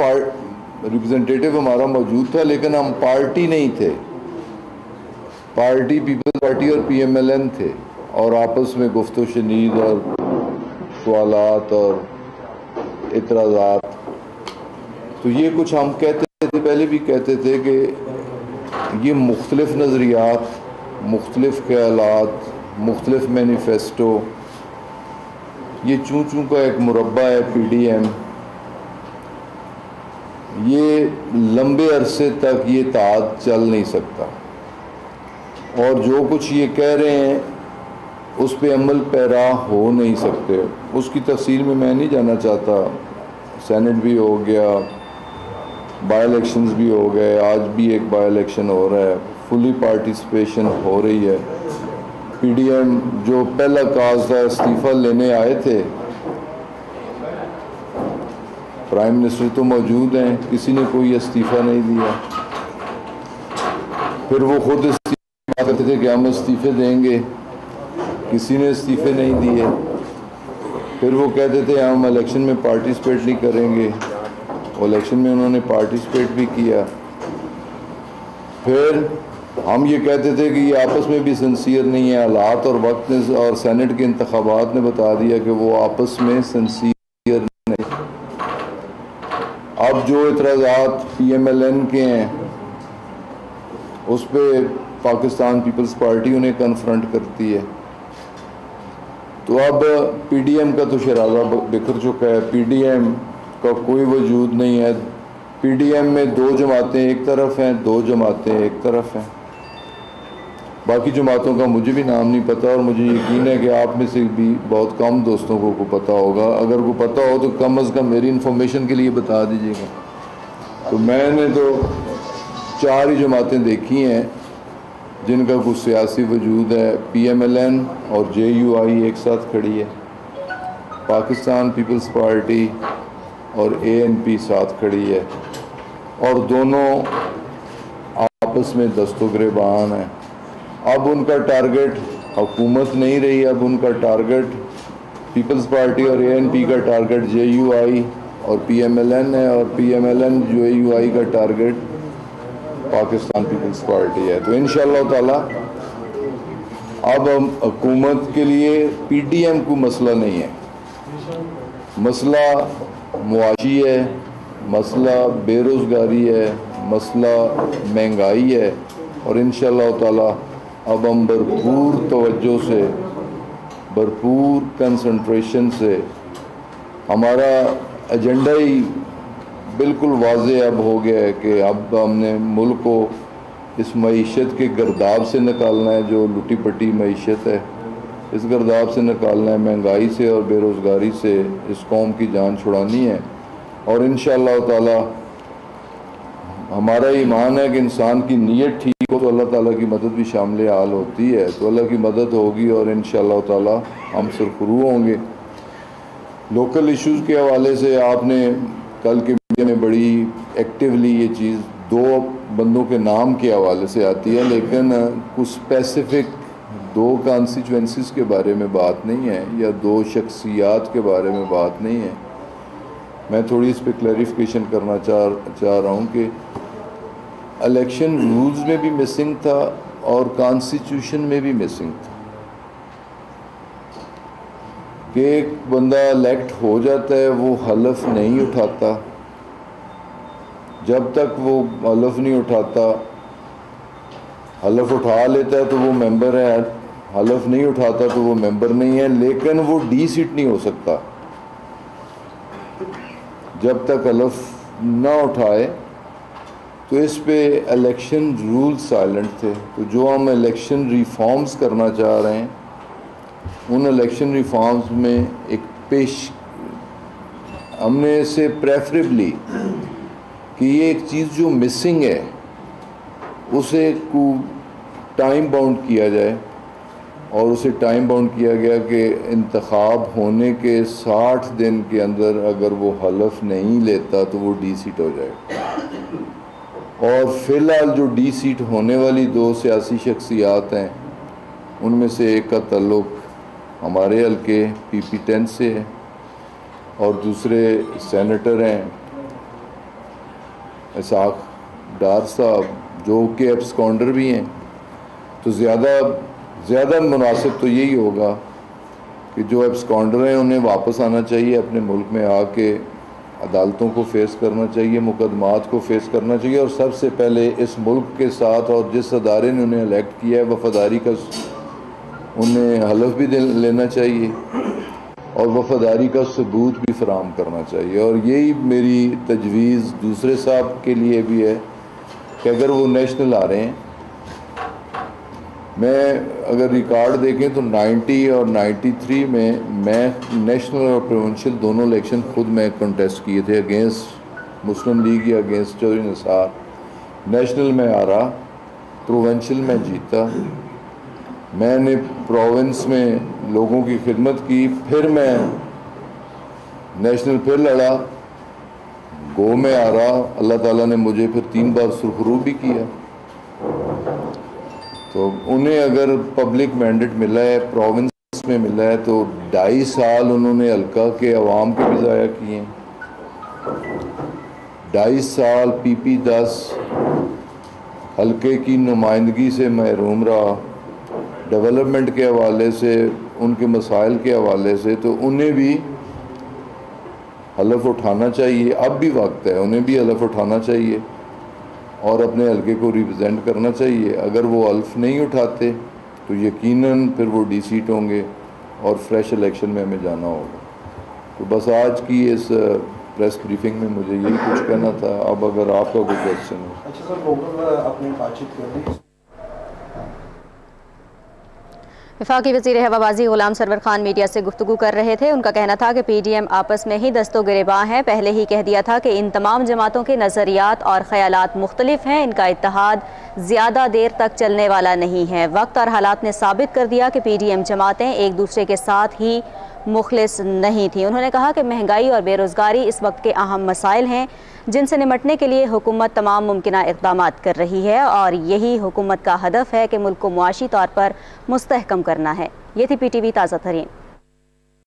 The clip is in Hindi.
रिप्रेजेंटेटिव हमारा मौजूद था, लेकिन हम पार्टी नहीं थे। पार्टी पीपल्स पार्टी और PMLN थे, और आपस में गुफ्तो शनीद और सवालात और इतराज़ात। तो ये कुछ हम कहते थे, पहले भी कहते थे कि ये मुख्तलिफ नज़रियात, मुख्तलिफ ख्यालात, मुख्तलिफ मैनिफेस्टो, ये चूँ चूँ का एक मुरब्बा है PDM। ये लंबे अरसे तक ये ताद चल नहीं सकता, और जो कुछ ये कह रहे हैं उस पे अमल पैरा हो नहीं सकते। उसकी तफसील में मैं नहीं जाना चाहता। सेनेट भी हो गया, बाई इलेक्शंस भी हो गए, आज भी एक बाई इलेक्शन हो रहा है, फुली पार्टिसिपेशन हो रही है। PDM जो पहला काज था, इस्तीफ़ा लेने आए थे, प्राइम मिनिस्टर तो मौजूद हैं, किसी ने कोई इस्तीफ़ा नहीं दिया। फिर वो खुद इस्तीफ़ा कहते थे कि हम इस्तीफ़े देंगे, किसी ने इस्तीफ़े नहीं दिए। फिर वो कहते थे हम इलेक्शन में पार्टिसिपेट नहीं करेंगे, वो इलेक्शन में उन्होंने पार्टिसिपेट भी किया। फिर हम ये कहते थे कि ये आपस में भी सिंसियर नहीं है। हालात और वक्त ने और सेनेट के इंतखाबात ने बता दिया कि वो आपस में सिंसियर नहीं। अब जो इतराज़ात PMLN के हैं उस पर पाकिस्तान पीपल्स पार्टी उन्हें कन्फ्रंट करती है। तो अब PDM का तो शराज़ा बिखर चुका है, PDM का कोई वजूद नहीं है। PDM में दो जमातें एक तरफ हैं, दो जमातें एक तरफ हैं। बाकी जमातों का मुझे भी नाम नहीं पता, और मुझे यकीन है कि आप में से भी बहुत कम दोस्तों को पता होगा। अगर को पता हो तो कम अज़ कम मेरी इन्फॉर्मेशन के लिए बता दीजिएगा। तो मैंने तो 4 ही जमातें देखी हैं जिनका कुछ सियासी वजूद है। PMLN और JUI एक साथ खड़ी है, पाकिस्तान पीपल्स पार्टी और ANP साथ खड़ी है, और दोनों आपस में दस्तगिरबान है। अब उनका टारगेट हुकूमत नहीं रही, अब उनका टारगेट पीपल्स पार्टी और ANP का टारगेट JUI और PMLN है, और PMLN JUI का टारगेट पाकिस्तान पीपल्स पार्टी है। तो इंशाअल्लाह ताला अब हुकूमत के लिए PDM को मसला नहीं है, मसला मुआशी है, मसला बेरोज़गारी है, मसला महंगाई है। और इंशाअल्लाह ताला अब हम भरपूर तवज्जो से, भरपूर कंसंट्रेशन से, हमारा एजेंडा ही बिल्कुल वाज़े अब हो गया है कि अब हमने मुल्क को इस मईशत के गर्दाब से निकालना है, जो लुटी पटी मईशत है, इस गर्दाब से निकालना है, महंगाई से और बेरोज़गारी से इस कौम की जान छुड़ानी है। और इंशाअल्लाह ताला हमारा ईमान है कि इंसान की नीयत ठीक हो तो अल्लाह ताला की मदद भी शामिल हाल होती है। तो अल्लाह की मदद होगी और इंशाअल्लाह ताला हम सुरखरू होंगे। लोकल इश्यूज़ के हवाले से आपने कल के मीडिया में बड़ी एक्टिवली ये चीज़ 2 बंदों के नाम के हवाले से आती है, लेकिन कुछ स्पेसिफिक 2 कॉन्स्टिट्यूएंसीज के बारे में बात नहीं है या 2 शख्सियात के बारे में बात नहीं है। मैं थोड़ी इस पर क्लैरिफिकेशन करना चाह रहा हूँ कि इलेक्शन रूल्स में भी मिसिंग था और कॉन्स्टिट्यूशन में भी मिसिंग था कि एक बंदा इलेक्ट हो जाता है, वो हलफ नहीं उठाता। जब तक वो हलफ नहीं उठाता, हलफ उठा लेता है तो वो मेंबर है, हलफ नहीं उठाता तो वो मेंबर नहीं है, लेकिन वो डी-सीट नहीं हो सकता जब तक हलफ ना उठाए। तो इस पे इलेक्शन रूल साइलेंट थे। तो जो हम इलेक्शन रिफॉर्म्स करना चाह रहे हैं, उन इलेक्शन रिफॉर्म्स में एक हमने से प्रेफरेबली कि ये एक चीज़ जो मिसिंग है उसे टाइम बाउंड किया जाए, और उसे टाइम बाउंड किया गया कि इंतखाब होने के 60 दिन के अंदर अगर वो हलफ नहीं लेता तो वो डी-सीट हो जाएगा। और फ़िलहाल जो डी-सीट होने वाली 2 सियासी शख्सियात हैं, उनमें से एक का ताल्लुक़ हमारे हल्के PP10 से है और दूसरे सेनेटर हैं इसाक डार साहब जो कि एब्सकॉन्डर भी हैं, तो ज़्यादा मुनासिब तो यही होगा कि जो एब्सकॉन्डर हैं उन्हें वापस आना चाहिए, अपने मुल्क में आके अदालतों को फेस करना चाहिए, मुकदमात को फेस करना चाहिए, और सबसे पहले इस मुल्क के साथ और जिस अदारे ने उन्हें इलेक्ट किया है वफादारी का उन्हें हलफ भी लेना चाहिए और वफादारी का सबूत भी फराहम करना चाहिए। और यही मेरी तजवीज़ दूसरे साहब के लिए भी है कि अगर वो नेशनल आ रहे हैं, मैं अगर रिकॉर्ड देखें तो 90 और 93 में मैं नेशनल और प्रोविंशियल दोनों इलेक्शन खुद मैं कंटेस्ट किए थे अगेंस्ट मुस्लिम लीग या अगेंस्ट चौधरी निसार। नेशनल में आ रहा, प्रोविंशियल में जीता, मैंने प्रोविंस में लोगों की खिदमत की, फिर मैं नेशनल फिर लड़ा, गो में आ रहा, अल्लाह ताला ने मुझे फिर 3 बार सुरखरू भी किया। तो उन्हें अगर पब्लिक मैंडेट मिला है, प्रोविंस में मिला है, तो 2.5 साल उन्होंने हल्का के अवाम के भी ज़ाया किए हैं। 2.5 साल PP 10 हल्के की नुमाइंदगी से महरूम रहा, डेवलपमेंट के हवाले से, उनके मसाइल के हवाले से, तो उन्हें भी हलफ उठाना चाहिए। अब भी वक्त है, उन्हें भी हलफ उठाना चाहिए और अपने हल्के को रिप्रेजेंट करना चाहिए। अगर वो हल्फ नहीं उठाते तो यकीनन फिर वो डिसीट होंगे और फ्रेश इलेक्शन में हमें जाना होगा। तो बस आज की इस प्रेस ब्रीफिंग में मुझे यही कुछ कहना था। अब अगर आपका कोई क्वेश्चन है। अच्छा सर, अपनी बातचीत कर दी। वफाकी वज़ीर हवाबाजी गुलाम सरवर खान मीडिया से गुफ्तगू कर रहे थे। उनका कहना था कि PDM आपस में ही दस्तो गिरेबां हैं। पहले ही कह दिया था कि इन तमाम जमातों के नज़रियात और ख़यालात मुख्तलिफ हैं, इनका इत्तेहाद ज़्यादा देर तक चलने वाला नहीं है। वक्त और हालात ने साबित कर दिया कि PDM जमातें एक दूसरे के साथ ही मुखलिस नहीं थी। उन्होंने कहा कि महंगाई और बेरोज़गारी इस वक्त के अहम मसाइल हैं जिनसे निपटने के लिए हुकूमत तमाम मुमकिना इक़दामात कर रही है और यही हुकूमत का हदफ है कि मुल्क को मुआशी तौर पर मुस्तहकम करना है। ये थी PTV ताज़ा तरीन।